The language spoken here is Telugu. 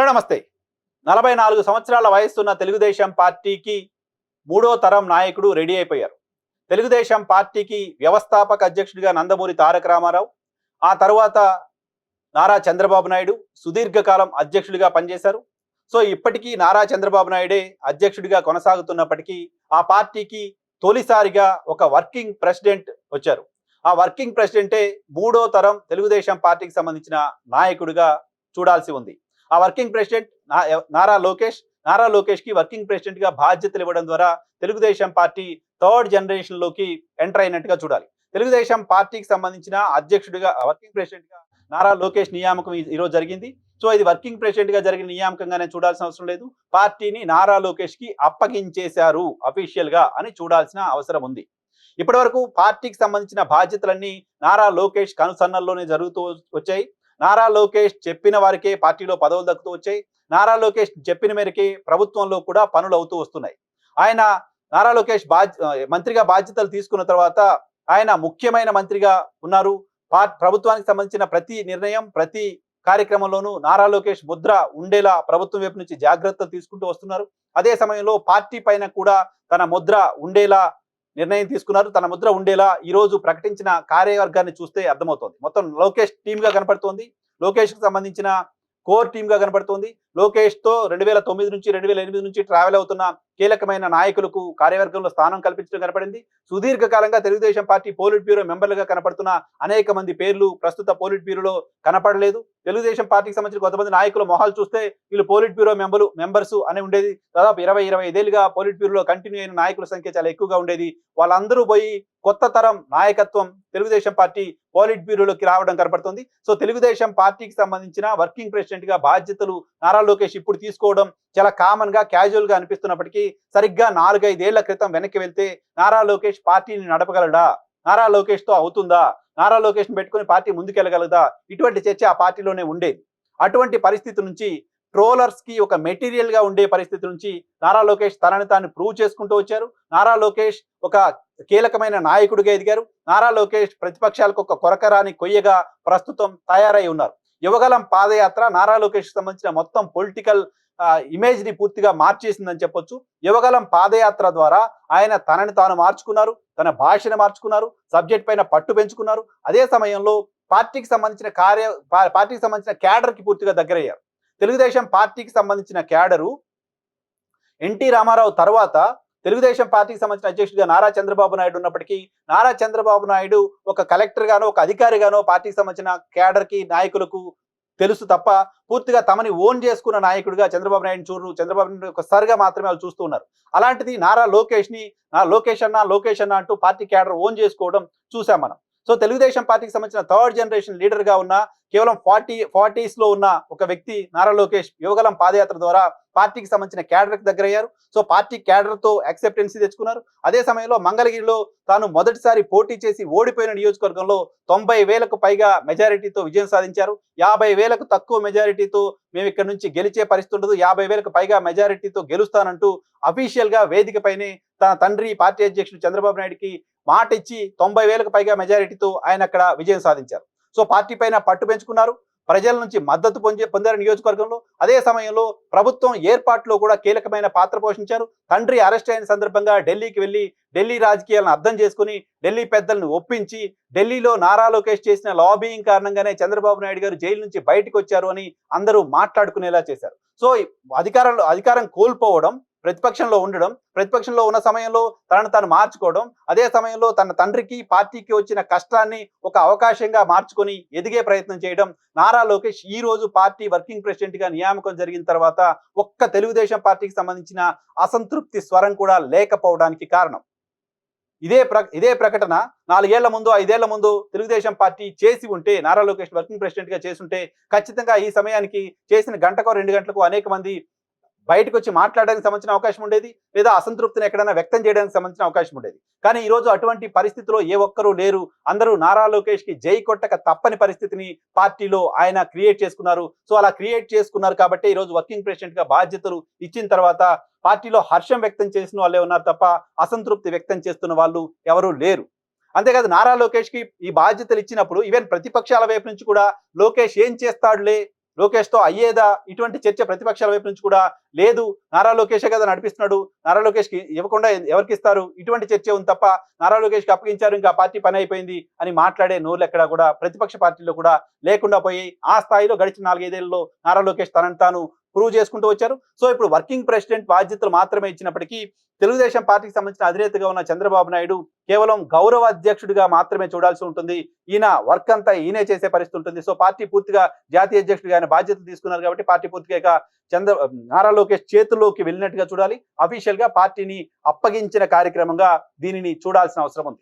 నమస్తే. 44 సంవత్సరాల వయస్సున్న తెలుగుదేశం పార్టీకి మూడో తరం నాయకుడు రెడీ అయిపోయారు. తెలుగుదేశం పార్టీకి వ్యవస్థాపక అధ్యక్షుడిగా నందమూరి తారక రామారావు, ఆ తర్వాత నారా చంద్రబాబు నాయుడు సుదీర్ఘకాలం అధ్యక్షుడిగా పనిచేశారు. సో ఇప్పటికీ నారా చంద్రబాబు నాయుడే అధ్యక్షుడిగా కొనసాగుతున్నప్పటికీ ఆ పార్టీకి తొలిసారిగా ఒక వర్కింగ్ ప్రెసిడెంట్ వచ్చారు. ఆ వర్కింగ్ ప్రెసిడెంటే మూడో తరం తెలుగుదేశం పార్టీకి సంబంధించిన నాయకుడిగా చూడాల్సి ఉంది. ఆ వర్కింగ్ ప్రెసిడెంట్ నారా లోకేష్ కి వర్కింగ్ ప్రెసిడెంట్ గా బాధ్యతలు ఇవ్వడం ద్వారా తెలుగుదేశం పార్టీ థర్డ్ జనరేషన్ లోకి ఎంటర్ అయినట్టుగా చూడాలి. తెలుగుదేశం పార్టీకి సంబంధించిన అధ్యక్షుడిగా వర్కింగ్ ప్రెసిడెంట్ గా నారా లోకేష్ నియామకం ఈరోజు జరిగింది. సో ఇది వర్కింగ్ ప్రెసిడెంట్ గా జరిగిన నియామకంగానే చూడాల్సిన అవసరం లేదు. పార్టీని నారా లోకేష్ కి అప్పగించేశారు అఫీషియల్ గా అని చూడాల్సిన అవసరం ఉంది. ఇప్పటి వరకు పార్టీకి సంబంధించిన బాధ్యతలన్నీ నారా లోకేష్ కనుసన్నల్లోనే జరుగుతూ వచ్చాయి. నారా లోకేష్ చెప్పిన వారికే పార్టీలో పదవులు దక్కుతూ వచ్చాయి. నారా లోకేష్ చెప్పిన మేరకే ప్రభుత్వంలో కూడా పనులు అవుతూ వస్తున్నాయి. ఆయన నారా లోకేష్ మంత్రిగా బాధ్యతలు తీసుకున్న తర్వాత ఆయన ముఖ్యమైన మంత్రిగా ఉన్నారు. ప్రభుత్వానికి సంబంధించిన ప్రతి నిర్ణయం, ప్రతి కార్యక్రమంలోనూ నారా లోకేష్ ముద్ర ఉండేలా ప్రభుత్వం వైపు నుంచి జాగ్రత్తలు తీసుకుంటూ వస్తున్నారు. అదే సమయంలో పార్టీ పైన కూడా తన ముద్ర ఉండేలా నిర్ణయం తీసుకున్నారు. తన ముద్ర ఉండేలా ఈ రోజు ప్రకటించిన కార్యవర్గాన్ని చూస్తే అర్థమవుతోంది. మొత్తం లోకేష్ టీమ్ గా కనపడుతోంది. లోకేష్ కు సంబంధించిన కోర్ టీమ్ గా కనపడుతోంది. లోకేష్ తో 2009 నుంచి 2008 నుంచి ట్రావెల్ అవుతున్న కీలకమైన నాయకులకు కార్యవర్గంలో స్థానం కల్పించడం కనపడింది. సుదీర్ఘకాలంగా తెలుగుదేశం పార్టీ పోలిట్ బ్యూరో మెంబర్లుగా కనపడుతున్న అనేక మంది పేర్లు ప్రస్తుత పోలిట్ బ్యూరోలో కనపడలేదు. తెలుగుదేశం పార్టీకి సంబంధించిన కొంతమంది నాయకుల మొహాలు చూస్తే వీళ్ళు పోలిట్ బ్యూరో మెంబర్స్ అని ఉండేది. దాదాపు 20-25 ఏళ్ళుగా పోలిట్ బ్యూరోలో కంటిన్యూ అయిన నాయకుల సంఖ్య చాలా ఎక్కువగా ఉండేది. వాళ్ళందరూ పోయి కొత్త తరం నాయకత్వం తెలుగుదేశం పార్టీ పోలిట్ బ్యూరోలోకి రావడం కనపడుతుంది. సో తెలుగుదేశం పార్టీకి సంబంధించిన వర్కింగ్ ప్రెసిడెంట్ గా బాధ్యతలు నారా లోకేష్ ఇప్పుడు తీసుకోవడం చాలా కామన్ గా క్యాజువల్ గా అనిపిస్తున్నప్పటికీ సరిగ్గా 4-5 ఏళ్ల క్రితం వెనక్కి వెళ్తే నారా లోకేష్ పార్టీని నడపగలడా, నారా లోకేష్ తో అవుతుందా, నారా లోకేష్ ని పెట్టుకుని పార్టీ ముందుకెళ్ళగలదా, ఇటువంటి చర్చ ఆ పార్టీలోనే ఉండేది. అటువంటి పరిస్థితి నుంచి ట్రోలర్స్ కి ఒక మెటీరియల్ గా ఉండే పరిస్థితి నుంచి నారా లోకేష్ తనని తాను ప్రూవ్ చేసుకుంటూ వచ్చారు. నారా లోకేష్ ఒక కీలకమైన నాయకుడిగా ఎదిగారు. నారా లోకేష్ ప్రతిపక్షాలకు ఒక కొరకరాని కొయ్యగా ప్రస్తుతం తయారై ఉన్నారు. యువగలం పాదయాత్ర నారా లోకేష్ సంబంధించిన మొత్తం పొలిటికల్ ఇమేజ్ ని పూర్తిగా మార్చేసిందని చెప్పొచ్చు. యువగలం పాదయాత్ర ద్వారా ఆయన తనని తాను మార్చుకున్నారు, తన భాషను మార్చుకున్నారు, సబ్జెక్ట్ పైన పట్టు పెంచుకున్నారు. అదే సమయంలో పార్టీకి సంబంధించిన క్యాడర్ కి పూర్తిగా దగ్గరయ్యారు. తెలుగుదేశం పార్టీకి సంబంధించిన క్యాడరు ఎన్టీ రామారావు తర్వాత తెలుగుదేశం పార్టీకి సంబంధించిన అధ్యక్షుడిగా నారా చంద్రబాబు నాయుడు ఉన్నప్పటికీ నారా చంద్రబాబు నాయుడు ఒక కలెక్టర్ గానో ఒక అధికారిగానో పార్టీకి సంబంధించిన క్యాడర్ కి నాయకులకు తెలుసు తప్ప పూర్తిగా తమని ఓన్ చేసుకున్న నాయకుడిగా చంద్రబాబు నాయుడు చూడరు. చంద్రబాబు నాయుడు ఒకసారిగా మాత్రమే వాళ్ళు చూస్తూ ఉన్నారు. అలాంటిది నారా లోకేష్ ని లోకేష్ అన్న అంటూ పార్టీ క్యాడర్ ఓన్ చేసుకోవడం చూసాం మనం. సో తెలుగుదేశం పార్టీకి సంబంధించిన థర్డ్ జనరేషన్ లీడర్ గా ఉన్న కేవలం 40s లో ఉన్న ఒక వ్యక్తి నారా లోకేష్ యువగలం పాదయాత్ర ద్వారా పార్టీకి సంబంధించిన క్యాడర్కి దగ్గరయ్యారు. సో పార్టీ క్యాడర్ తో యాక్సెప్టెన్సీ తెచ్చుకున్నారు. అదే సమయంలో మంగళగిరిలో తాను మొదటిసారి పోటీ చేసి ఓడిపోయిన నియోజకవర్గంలో 90,000కు పైగా మెజారిటీతో విజయం సాధించారు. 50,000కు తక్కువ మెజారిటీతో మేము ఇక్కడ నుంచి గెలిచే పరిస్థితి ఉండదు, 50,000కు పైగా మెజారిటీతో గెలుస్తానంటూ అఫీషియల్ గా వేదిక పైనే తన తండ్రి పార్టీ అధ్యక్షుడు చంద్రబాబు నాయుడుకి మాట ఇచ్చి 90,000కు పైగా మెజారిటీతో ఆయన అక్కడ విజయం సాధించారు. సో పార్టీ పైన పట్టు పెంచుకున్నారు. ప్రజల నుంచి మద్దతు పొందారు నియోజకవర్గంలో. అదే సమయంలో ప్రభుత్వం ఏర్పాటులో కూడా కీలకమైన పాత్ర పోషించారు. తండ్రి అరెస్ట్ అయిన సందర్భంగా ఢిల్లీకి వెళ్ళి ఢిల్లీ రాజకీయాలను అర్థం చేసుకుని ఢిల్లీ పెద్దలను ఒప్పించి ఢిల్లీలో నారా లోకేష్ చేసిన లాబింగ్ కారణంగానే చంద్రబాబు నాయుడు గారు జైలు నుంచి బయటకు వచ్చారు అని అందరూ మాట్లాడుకునేలా చేశారు. సో అధికారం కోల్పోవడం, ప్రతిపక్షంలో ఉండడం, ప్రతిపక్షంలో ఉన్న సమయంలో తనను తాను మార్చుకోవడం, అదే సమయంలో తన తండ్రికి పార్టీకి వచ్చిన కష్టాన్ని ఒక అవకాశంగా మార్చుకొని ఎదిగే ప్రయత్నం చేయడం నారా లోకేష్ ఈ రోజు పార్టీ వర్కింగ్ ప్రెసిడెంట్ గా నియామకం జరిగిన తర్వాత ఒక్క తెలుగుదేశం పార్టీకి సంబంధించిన అసంతృప్తి స్వరం కూడా లేకపోవడానికి కారణం. ఇదే ప్రకటన 4 ఏళ్ల ముందు 5 ఏళ్ల ముందు తెలుగుదేశం పార్టీ చేసి ఉంటే, నారా లోకేష్ వర్కింగ్ ప్రెసిడెంట్ గా చేసి ఉంటే ఖచ్చితంగా ఈ సమయానికి చేసిన గంటకో 2 గంటలకు అనేక మంది బయటకు వచ్చి మాట్లాడడానికి సంబంధించిన అవకాశం ఉండేది, లేదా అసంతృప్తిని ఎక్కడైనా వ్యక్తం చేయడానికి సంబంధించిన అవకాశం ఉండేది. కానీ ఈ రోజు అటువంటి పరిస్థితిలో ఏ ఒక్కరూ లేరు. అందరూ నారా లోకేష్ కి జై కొట్టక తప్పని పరిస్థితిని పార్టీలో ఆయన క్రియేట్ చేసుకున్నారు. సో అలా క్రియేట్ చేసుకున్నారు కాబట్టి ఈ రోజు వర్కింగ్ ప్రెసిడెంట్ గా బాధ్యతలు ఇచ్చిన తర్వాత పార్టీలో హర్షం వ్యక్తం చేసిన వాళ్ళే ఉన్నారు తప్ప అసంతృప్తి వ్యక్తం చేస్తున్న వాళ్ళు ఎవరూ లేరు. అంతేకాదు నారా లోకేష్ కి ఈ బాధ్యతలు ఇచ్చినప్పుడు ఈవెన్ ప్రతిపక్షాల వైపు నుంచి కూడా లోకేష్ ఏం చేస్తాడులే, లోకేష్ తో అయ్యేదా? ఇటువంటి చర్చ ప్రతిపక్షాల వైపు నుంచి కూడా లేదు. నారా లోకేషే కదా నడిపిస్తున్నాడు, నారా లోకేష్ కి ఇవ్వకుండా ఎవరికి ఇస్తారు? ఇటువంటి చర్చ ఉంది తప్ప నారా లోకేష్ కి అప్పగించారు, ఇంకా పార్టీ పని అయిపోయింది అని మాట్లాడే నోర్లు ఎక్కడా కూడా ప్రతిపక్ష పార్టీలో కూడా లేకుండా పోయి ఆ స్థాయిలో గడిచిన 4-5 ఏళ్లలో నారా లోకేష్ తనను తాను ప్రూవ్ చేసుకుంటూ వచ్చారు. సో ఇప్పుడు వర్కింగ్ ప్రెసిడెంట్ బాధ్యతలు మాత్రమే ఇచ్చినప్పటికీ తెలుగుదేశం పార్టీకి సంబంధించిన అధినేతగా ఉన్న చంద్రబాబు నాయుడు కేవలం గౌరవ అధ్యక్షుడిగా మాత్రమే చూడాల్సి ఉంటుంది. ఈయన వర్క్ అంతా ఈయనే చేసే పరిస్థితి ఉంటుంది. సో పార్టీ పూర్తిగా జాతీయ అధ్యక్షుడిగా ఆయన బాధ్యతలు తీసుకున్నారు కాబట్టి పార్టీ పూర్తిగా ఇక నారా లోకేష్ చేతుల్లోకి వెళ్ళినట్టుగా చూడాలి. అఫీషియల్ గా పార్టీని అప్పగించిన కార్యక్రమంగా దీనిని చూడాల్సిన అవసరం ఉంది.